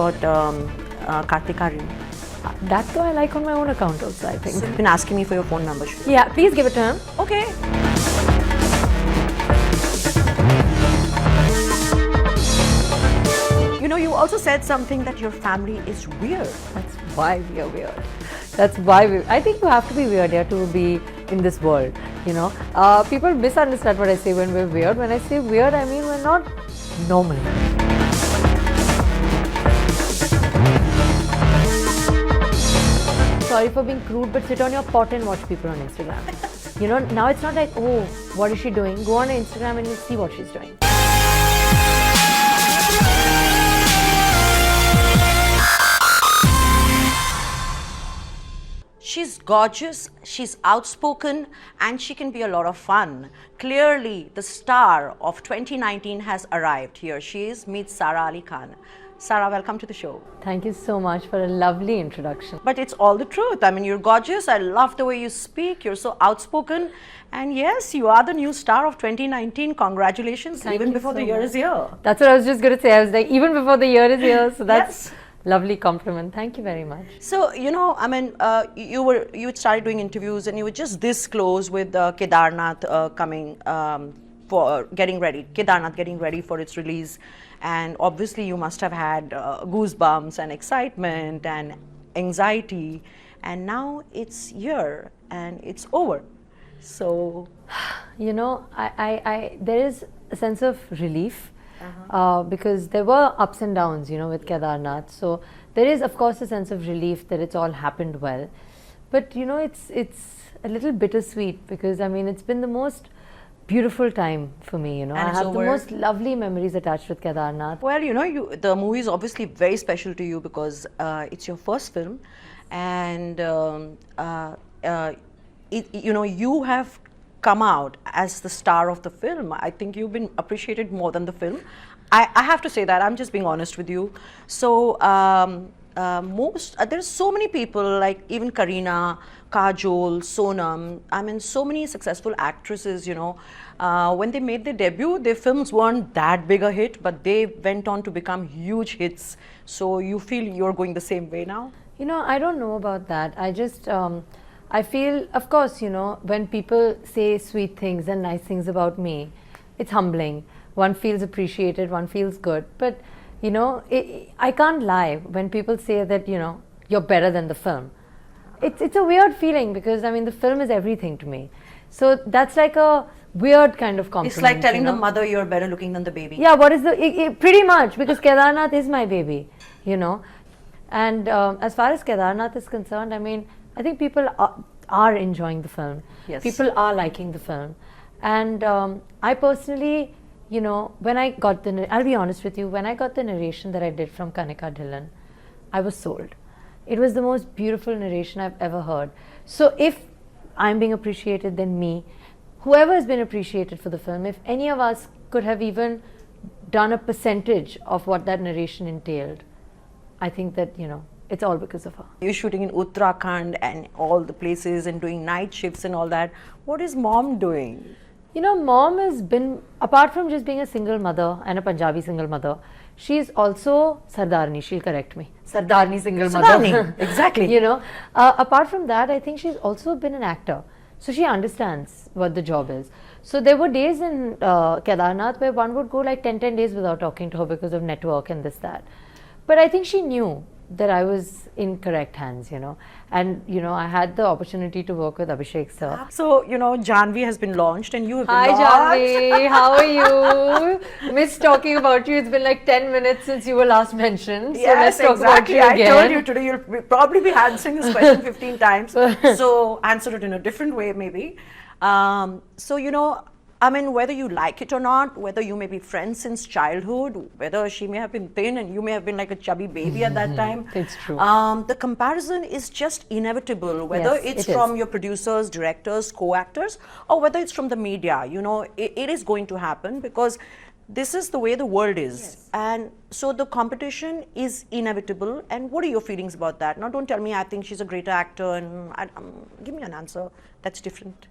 about Kartik Aryan. That though I like on my own account also, I think. So you've been asking me for your phone number. Yeah, please give it to him. Okay. You know, you also said something that your family is weird. That's why we are weird. That's why I think you have to be weird here to be in this world, you know. People misunderstand what I say when we're weird. When I say weird, I mean we're not normal. Sorry for being crude, but sit on your pot and watch people on Instagram. You know, now it's not like, oh, what is she doing? Go on Instagram and you see what she's doing. She's gorgeous, she's outspoken, and she can be a lot of fun. Clearly, the star of 2019 has arrived. Here she is. Meet Sara Ali Khan. Sara, welcome to the show. Thank you so much for a lovely introduction. But it's all the truth. I mean, you're gorgeous. I love the way you speak. You're so outspoken. And yes, you are the new star of 2019. Congratulations, even before the year is here. That's what I was just going to say. I was like, even before the year is here. So that's lovely compliment. Thank you very much. So, you know, I mean, you had started doing interviews and you were just this close with Kedarnath coming for getting ready. Kedarnath getting ready for its release. And obviously you must have had goosebumps and excitement and anxiety. And now it's here and it's over. So, you know, there is a sense of relief. Because there were ups and downs, you know, with Kedarnath. So there is, of course, a sense of relief that it's all happened well. But, you know, it's a little bittersweet because, I mean, it's been the most beautiful time for me, you know. And I have the most lovely memories attached with Kedarnath. Well, you know, the movie is obviously very special to you because it's your first film. And, you know, you have come out as the star of the film. I think you've been appreciated more than the film. I have to say that. I'm just being honest with you. So there's so many people like even Kareena, Kajol, Sonam. I mean, so many successful actresses. You know, when they made their debut, their films weren't that big a hit, but they went on to become huge hits. So you feel you're going the same way now? You know, I don't know about that. I just. I feel, of course, you know, when people say sweet things and nice things about me, it's humbling. One feels appreciated, one feels good. But, you know, I can't lie when people say that, you know, you're better than the film. It's a weird feeling because, I mean, the film is everything to me. So that's like a weird kind of compliment. It's like telling the mother you're better looking than the baby. Yeah, what is the, pretty much, because Kedarnath is my baby, you know. And as far as Kedarnath is concerned, I mean, I think people are enjoying the film. Yes. People are liking the film. And I personally, you know, when I got I'll be honest with you, when I got the narration that I did from Kanika Dhillon, I was sold. It was the most beautiful narration I've ever heard. So if I'm being appreciated, then me, whoever has been appreciated for the film, if any of us could have even done a percentage of what that narration entailed, I think that, you know, it's all because of her. You're shooting in Uttarakhand and all the places and doing night shifts and all that. What is mom doing? You know, mom has been, apart from just being a single mother and a Punjabi single mother, she's also Sardarni, she'll correct me. Sardarni single mother. Exactly. You know, apart from that, I think she's also been an actor. So she understands what the job is. So there were days in Kedarnath where one would go like 10 days without talking to her because of network and this, that. But I think she knew that I was in correct hands, you know. And, you know, I had the opportunity to work with Abhishek sir. So, you know, Janvi has been launched and you have been Hi launched. Janvi, how are you? Miss talking about you. It's been like 10 minutes since you were last mentioned. So Yes, let's talk exactly. about you again. I told you today you'll probably be answering this question 15 times. So answer it in a different way maybe. So, you know, I mean, whether you like it or not, whether you may be friends since childhood, whether she may have been thin and you may have been like a chubby baby at that time. It's true. The comparison is just inevitable, whether Yes, it's it from is. your producers, directors, co-actors, or whether it's from the media. You know, it is going to happen because this is the way the world is. Yes. And so the competition is inevitable. And what are your feelings about that? Now, don't tell me I think she's a greater actor and give me an answer that's different.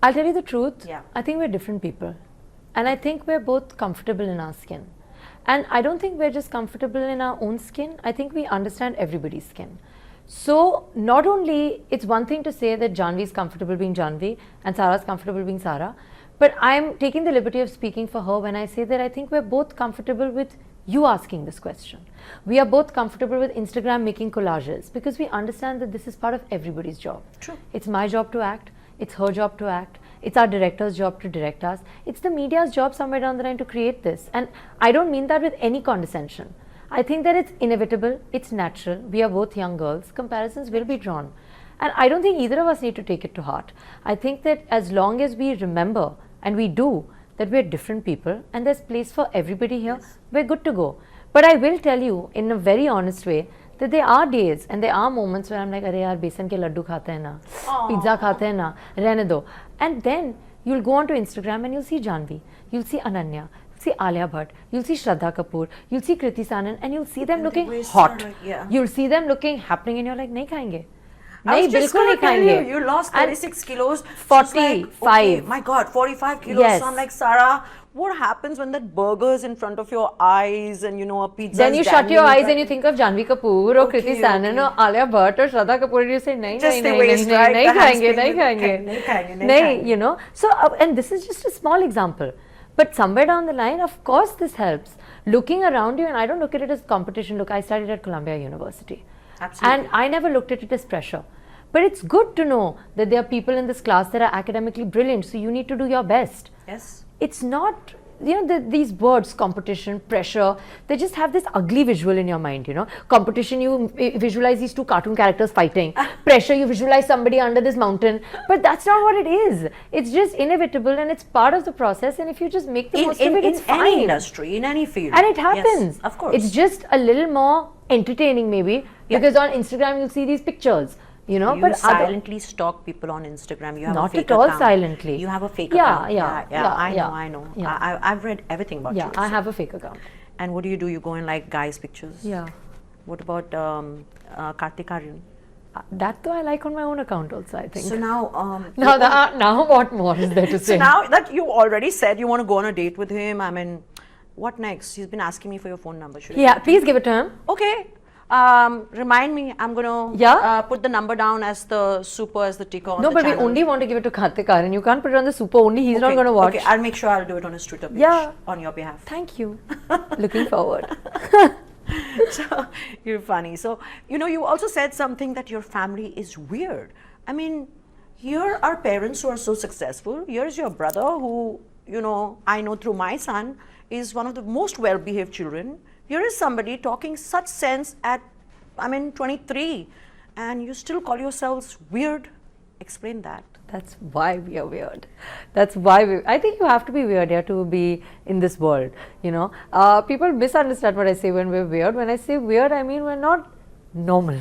I'll tell you the truth. Yeah. I think we're different people. And I think we're both comfortable in our skin. And I don't think we're just comfortable in our own skin. I think we understand everybody's skin. So not only, it's one thing to say that Janvi is comfortable being Janvi and Sara is comfortable being Sara, but I'm taking the liberty of speaking for her when I say that I think we're both comfortable with you asking this question. We are both comfortable with Instagram making collages because we understand that this is part of everybody's job. True. It's my job to act, it's her job to act, it's our director's job to direct us, it's the media's job somewhere down the line to create this. And I don't mean that with any condescension. I think that it's inevitable, it's natural, we are both young girls, comparisons will be drawn. And I don't think either of us need to take it to heart. I think that as long as we remember, and we do, that we're different people and there's place for everybody here, we're good to go. But I will tell you in a very honest way that there are days and there are moments where I'm like, "Arey yaar, besan ke laddu khate hain na, pizza khate hain na, rehne do." And then you'll go onto Instagram and you'll see Janvi, you'll see Ananya, see Alia Bhatt, you'll see Shraddha Kapoor, you'll see Kriti Sanon, and you'll see them looking hot. You'll see them looking happening, and you're like, "Nahi khayenge." I was just going to tell you, you lost 36 kilos. 45. Like, okay, my God, 45 kilos. Yes. So I'm like, Sara, what happens when that burger is in front of your eyes and, you know, a pizza Then you shut your eyes and you think of Janvi Kapoor or Kriti Sanon or Alia Bhatt or Shraddha Kapoor and you say, nahi, just nahi, the waist, nahi, right? nahi khayenge, nahi, you know. So, and this is just a small example. But somewhere down the line, of course, this helps. Looking around you, and I don't look at it as competition. Look, I studied at Columbia University. Absolutely. And I never looked at it as pressure. But it's good to know that there are people in this class that are academically brilliant, so you need to do your best. Yes. It's not, you know, these words, competition, pressure, they just have this ugly visual in your mind, you know. Competition, you visualize these two cartoon characters fighting. Pressure, you visualize somebody under this mountain. But that's not what it is. It's just inevitable and it's part of the process, and if you just make the most of it, it's fine. In any industry, in any field. And it happens. Yes, of course. It's just a little more entertaining maybe, because on Instagram you'll see these pictures. You know, you but silently stalk people on Instagram. You have not a fake at all account. silently. You have a fake Yeah, account. I know. Yeah. I've read everything about you. Yeah, I have a fake account. And what do? You go in like guys' pictures? Yeah. What about Kartik Aaryan? That though I like on my own account also, I think. So now, now what more is there to say? So now that you already said you want to go on a date with him, I mean, what next? He's been asking me for your phone number. Yeah, please give it to him. Okay. Remind me, I'm going to put the number down as the super, as the ticker on the channel. No, but we only want to give it to Kartik Aaryan. You can't put it on the super only. He's not going to watch. Okay, I'll make sure I'll do it on his Twitter page on your behalf. Thank you. Looking forward. So, you're funny. So, you know, you also said something that your family is weird. I mean, here are parents who are so successful. Here's your brother who, you know, I know through my son is one of the most well-behaved children. Here is somebody talking such sense at, 23, and you still call yourselves weird. Explain that. That's why we are weird. That's why I think you have to be weird here to be in this world, you know. People misunderstand what I say when we're weird. When I say weird, I mean we're not normal.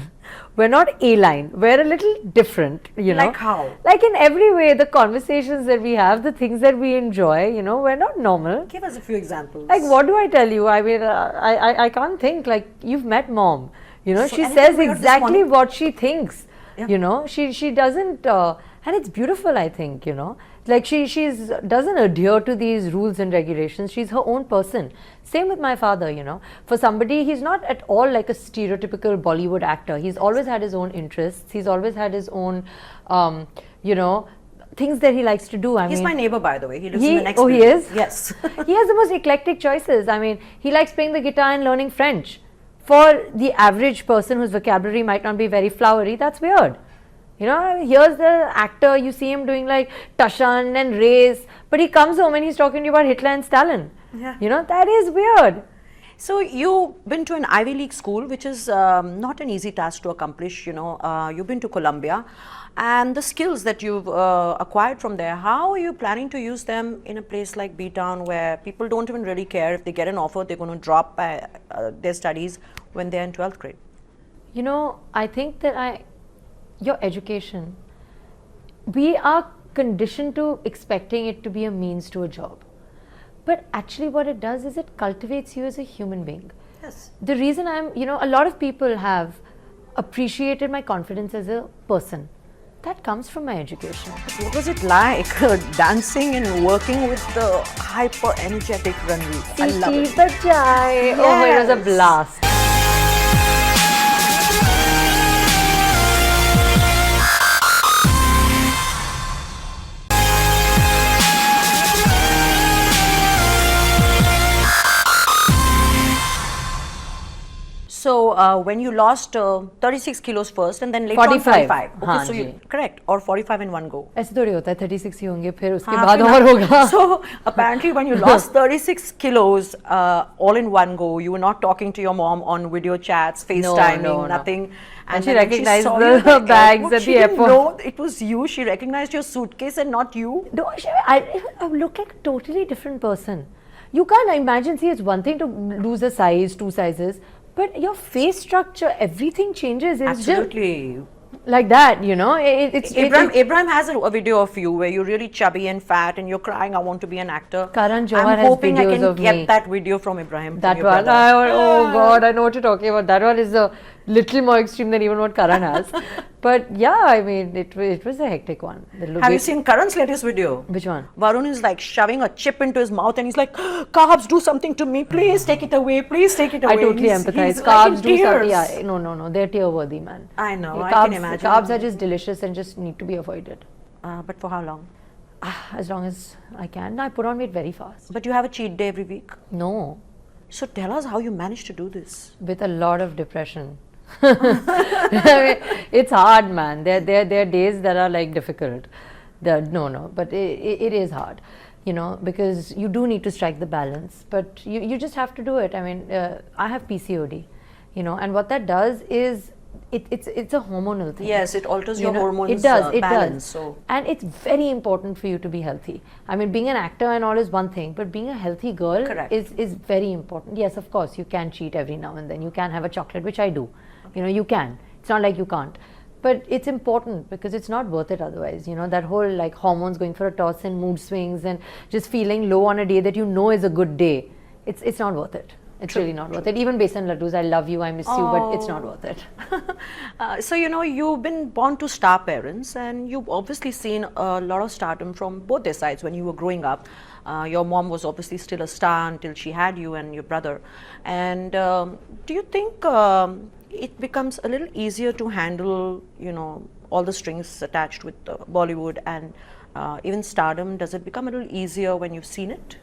We're not A-line. We're a little different, you know. Like how? Like in every way, the conversations that we have, the things that we enjoy, you know, we're not normal. Give us a few examples. Like what do I tell you? I mean, I can't think. Like you've met mom, you know, So she says exactly what what she thinks, you know, she doesn't, and it's beautiful, I think, you know. Like she's doesn't adhere to these rules and regulations. She's her own person. Same with my father, you know. For somebody, he's not at all like a stereotypical Bollywood actor. He's always had his own interests. He's always had his own, you know, things that he likes to do. He's my neighbor, by the way. He lives in the next building. He is? Yes. He has the most eclectic choices. I mean, he likes playing the guitar and learning French. For the average person whose vocabulary might not be very flowery, that's weird. You know, here's the actor, you see him doing like Tashan and Race, but he comes home and he's talking to you about Hitler and Stalin. Yeah. You know, that is weird. So you've been to an Ivy League school, which is not an easy task to accomplish, you know. You've been to Columbia, and the skills that you've acquired from there, how are you planning to use them in a place like B-Town where people don't even really care if they get an offer, they're going to drop their studies when they're in 12th grade? You know, I think that your education, we are conditioned to expecting it to be a means to a job. But actually what it does is it cultivates you as a human being. Yes. The reason you know, a lot of people have appreciated my confidence as a person. That comes from my education. What was it like dancing and working with the hyper energetic Ranveer? I love it. Bajai. Oh, it was a Yes. blast. So when you lost 36 kilos first and then later 45. on 45. Okay, हाँ so you ji. correct, or 45 in one go. ऐसे थोड़ी होता है 36 ही होंगे फिर उसके हाँ, बाद फिर और ना- होगा. So apparently when you lost 36 kilos all in one go, you were not talking to your mom on video chats, FaceTiming, no. nothing. And she then when recognized saw the you at bags airport, at she the didn't airport. know it was you. She recognized your suitcase and not you. No, I look like a totally different person. You can't imagine, see, it's one thing to lose a size, 2 sizes, but your face structure, everything changes. It's Absolutely. just like that, you know. Abraham has a video of you where you're really chubby and fat and you're crying, I want to be an actor. Karan Johar I'm has hoping I videos can of get me. that video from Abraham. From That your one, brother. oh God, I know what you're talking about. That one is a little more extreme than even what Karan has. But yeah, I mean, it was a hectic one. Have you seen Karan's latest video? Which one? Varun is like shoving a chip into his mouth and he's like, carbs, do something to me. Please take it away. Please take it away. I totally He's- empathize. he's like Carbs in do something. tears. Yeah, no. They're tear worthy, man. I know, Yeah, I carbs, can imagine. Carbs are just delicious and just need to be avoided. But for how long? As long as I can. I put on weight very fast. But you have a cheat day every week. No, So tell us how you managed to do this. with a lot of depression. I mean, it's hard, man. There are days that are like difficult. But it is hard, you know, because you do need to strike the balance. But you just have to do it. I mean, I have PCOD, you know, and what that does is it's a hormonal thing. Yes, it alters You your know, hormones it does, it balance. does. So And it's very important for you to be healthy. I mean, being an actor and all is one thing, but being a healthy girl Correct. is very important. Yes, of course, you can cheat every now and then. You can have a chocolate, which I do. You know, you can. It's not like you can't. But it's important because it's not worth it otherwise. You know, that whole like hormones going for a toss and mood swings and just feeling low on a day that you know is a good day. It's not worth it. It's really not worth it. Even based on laddus, I love you, I miss you, but it's not worth it. So, you know, you've been born to star parents and you've obviously seen a lot of stardom from both their sides when you were growing up. Your mom was obviously still a star until she had you and your brother. And do you think it becomes a little easier to handle, you know, all the strings attached with Bollywood and even stardom? Does it become a little easier when you've seen it?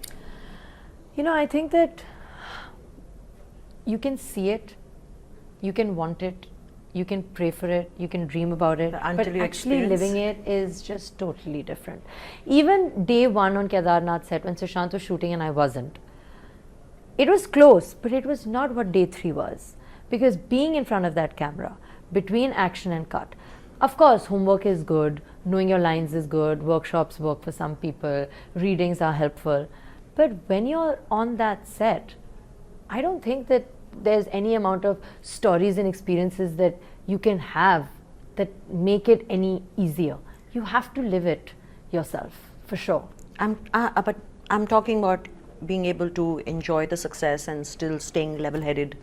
You know, I think that you can see it, you can want it, you can pray for it, you can dream about it, Until but you actually experience. living it is just totally different. Even day one on Kedarnath set when Sushant was shooting and I wasn't, it was close, but it was not what day 3 was. Because being in front of that camera, between action and cut, of course, homework is good, knowing your lines is good, workshops work for some people, readings are helpful. But when you're on that set, I don't think that there's any amount of stories and experiences that you can have that make it any easier. You have to live it yourself, for sure. But I'm talking about being able to enjoy the success and still staying level-headed,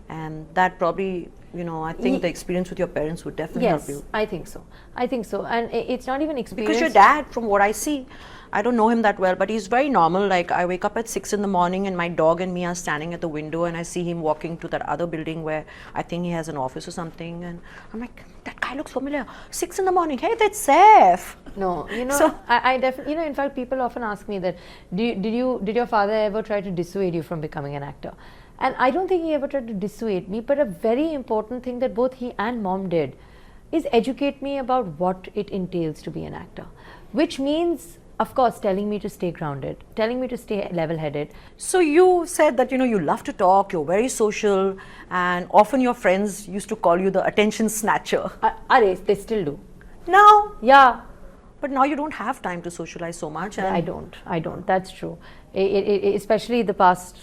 and that probably, you know, I think the experience with your parents would definitely help Yes, you. I think so. And it's not even experience. Because your dad, from what I see, I don't know him that well, but he's very normal. Like, I wake up at 6 in the morning and my dog and me are standing at the window and I see him walking to that other building where I think he has an office or something, and I'm like, that guy looks familiar. 6 in the morning, hey, that's Saif. No, you know, So- I definitely, you know, in fact, people often ask me that, did your father ever try to dissuade you from becoming an actor? And I don't think he ever tried to dissuade me, but a very important thing that both he and mom did is educate me about what it entails to be an actor, which means, of course, telling me to stay grounded, telling me to stay level-headed. So you said that, you know, you love to talk, you're very social, and often your friends used to call you the attention snatcher. They still do. Now, Yeah, but now you don't have time to socialize so much. And I don't. That's true. Especially the past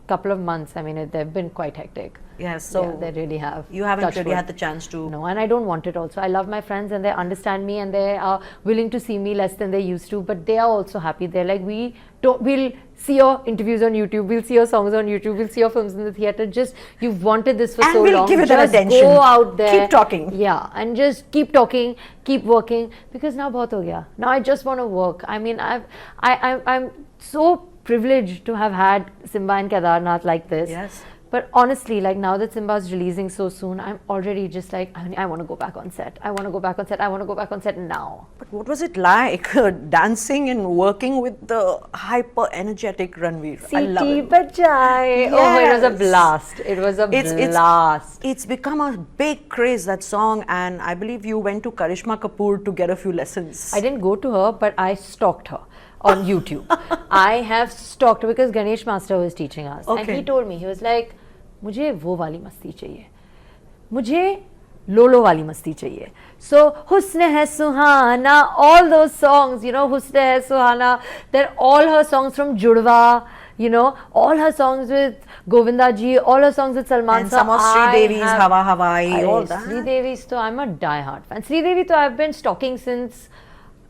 couple of months, I mean, they've been quite hectic. Yes, so yeah, they really have. you haven't Touch really wood. had the chance to. No, and I don't want it also. I love my friends and they understand me and they are willing to see me less than they used to, but they are also happy. They're like, we'll see your interviews on YouTube, we'll see your songs on YouTube, we'll see your films in the theatre. Just, you've wanted this for And so we'll long. give it that Just attention. go out there. Keep talking. Yeah, and just keep talking, keep working, because now bahut ho gaya. Now I just want to work. I mean, I'm so privileged to have had Simba and Kedarnath like this. Yes. But honestly, like now that Simba's releasing so soon, I'm already just like, I want to go back on set. I want to go back on set. I want to go back on set now. But what was it like dancing and working with the hyper energetic Ranveer? I love Siti it. Bajai. Oh, it was a Yes. blast. It was a blast. It's become a big craze, that song, and I believe you went to Karishma Kapoor to get a few lessons. I didn't go to her, but I stalked her on YouTube. I have stalked her because Ganesh Master was teaching us. And Okay. he told me, he was like, मुझे वो वाली मस्ती चाहिए, मुझे लोलो वाली मस्ती चाहिए. So हुस्न है सुहाना, all those songs, you know, हुस्न है सुहाना, they're all her songs from Judwa, you know, all her songs with Govinda ji, all her songs with Salman and Sir. some of Sri Devi's Hawa Hawaii, all that. Sri Devi's, so I'm a die-hard fan. Sri Devi, so I've been stalking since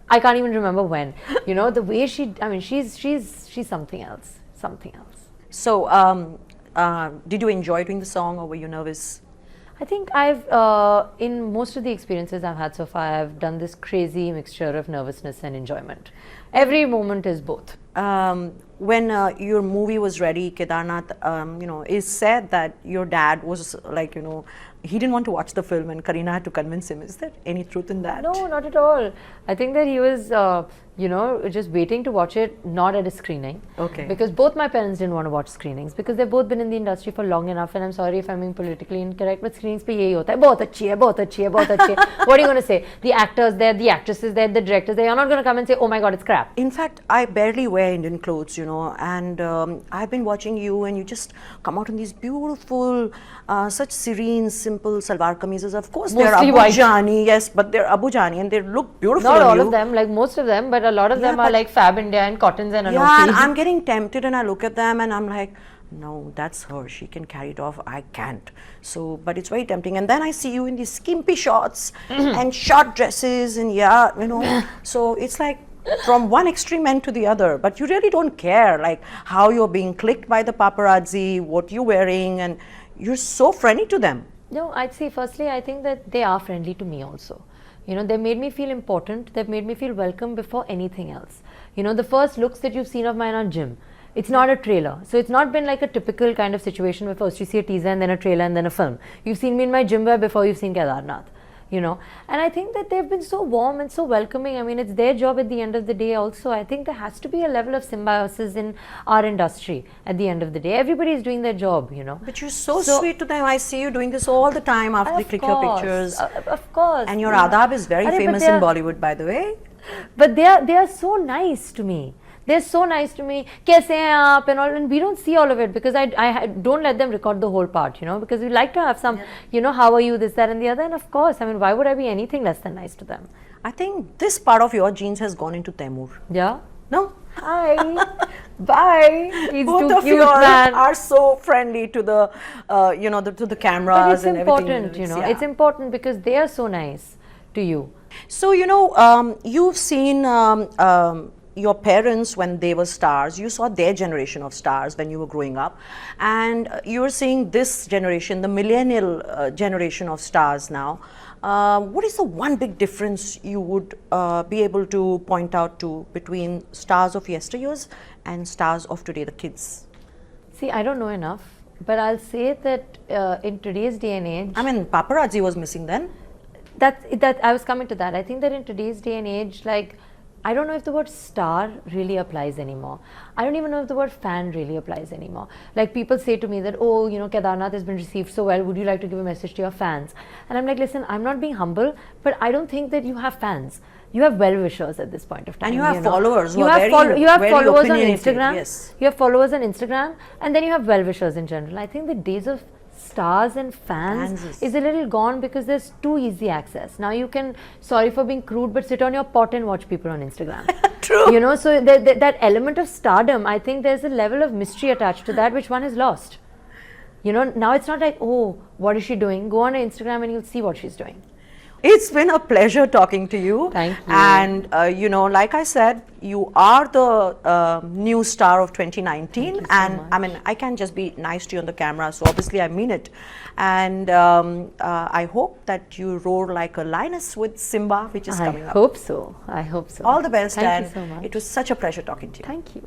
I can't even remember when. You know, the way she's something else, something else. So, did you enjoy doing the song, or were you nervous? I think in most of the experiences I've had so far, I've done this crazy mixture of nervousness and enjoyment. Every moment is both. When your movie was ready, Kedarnath, you know, it's said that your dad was like, you know, he didn't want to watch the film and Kareena had to convince him. Is there any truth in that? No, not at all. I think that he was, you know, just waiting to watch it, not at a screening. Okay. Because both my parents didn't want to watch screenings because they've both been in the industry for long enough, and I'm sorry if I'm being politically incorrect, but screenings pe yahi hota hai. Bahut achhi hai, bahut achhi hai, bahut achhi hai. What are you going to say? The actors there, the actresses there, the directors there. You're not going to come and say, oh my God, it's crap. In fact, I barely wear Indian clothes, you know, and I've been watching you, and you just come out in these beautiful, such serene, simple salwar kameezes. Of course, they're Mostly Abu white. Jani, yes, but they're Abu Jani, and they look beautiful. Not on all you. of them, like most of them, but a lot of Yeah, them are but- like Fab India and Cottons and Yeah, and Anoki. I'm getting tempted, and I look at them, and I'm like, no, that's her. She can carry it off. I can't. So, but it's very tempting. And then I see you in these skimpy shorts and short dresses, and yeah, you know. So it's like from one extreme end to the other. But you really don't care, like how you're being clicked by the paparazzi, what you're wearing, and you're so friendly to them. No, I'd say firstly, I think that they are friendly to me also. You know, they made me feel important. They've made me feel welcome before anything else. You know, the first looks that you've seen of mine are gym. It's not a trailer. So it's not been like a typical kind of situation where first you see a teaser and then a trailer and then a film. You've seen me in my gym wear before you've seen Kedarnath. You know, and I think that they've been so warm and so welcoming. I mean, it's their job at the end of the day also. I think there has to be a level of symbiosis in our industry at the end of the day. Everybody is doing their job, you know. But you're so sweet to them. I see you doing this all the time after they click your pictures. Of course. And your adab is very Arey, but famous they in are- Bollywood, by the way. But they are so nice to me. They're so nice to me. Kaise hain aap and all, and we don't see all of it because I don't let them record the whole part, you know, because we like to have some, you know, how are you, this, that, and the other. And of course, I mean, why would I be anything less than nice to them? I think this part of your genes has gone into Taimur. Yeah. No? Hi. Bye. He's Both too of cute, you man. are so friendly to the, you know, to the cameras But it's and everything. important, you know. Yeah. It's important because they are so nice to you. So, you know, you've seen your parents when they were stars. You saw their generation of stars when you were growing up. And you're seeing this generation, the millennial generation of stars now. What is the one big difference you would be able to point out to between stars of yesteryears and stars of today, the kids? See, I don't know enough, but I'll say that in today's day and age, I mean, paparazzi was missing then. that I was coming to that. I think that in today's day and age, like, I don't know if the word star really applies anymore. I don't even know if the word fan really applies anymore. Like, people say to me that, oh, you know, Kedarnath has been received so well, would you like to give a message to your fans? And I'm like, listen, I'm not being humble, but I don't think that you have fans. You have well-wishers at this point of time. And you have know. followers who You are have very, you have very followers on opinionated, Instagram. yes. You have followers on Instagram, and then you have well-wishers in general. I think the days of stars and fans is a little gone because there's too easy access. Now you can, sorry for being crude, but sit on your pot and watch people on Instagram. True. You know, so that element of stardom, I think there's a level of mystery attached to that which one has lost. You know, now it's not like, oh, what is she doing? Go on her Instagram and you'll see what she's doing. It's been a pleasure talking to you. Thank you. And you know, like I said, you are the new star of 2019. Thank you so And much. I mean, I can't just be nice to you on the camera, so obviously I mean it. And I hope that you roar like a lioness with Simba, which is coming I up. hope so. I hope so. All the best. Thank and you so much. it was such a pleasure talking to you. Thank you.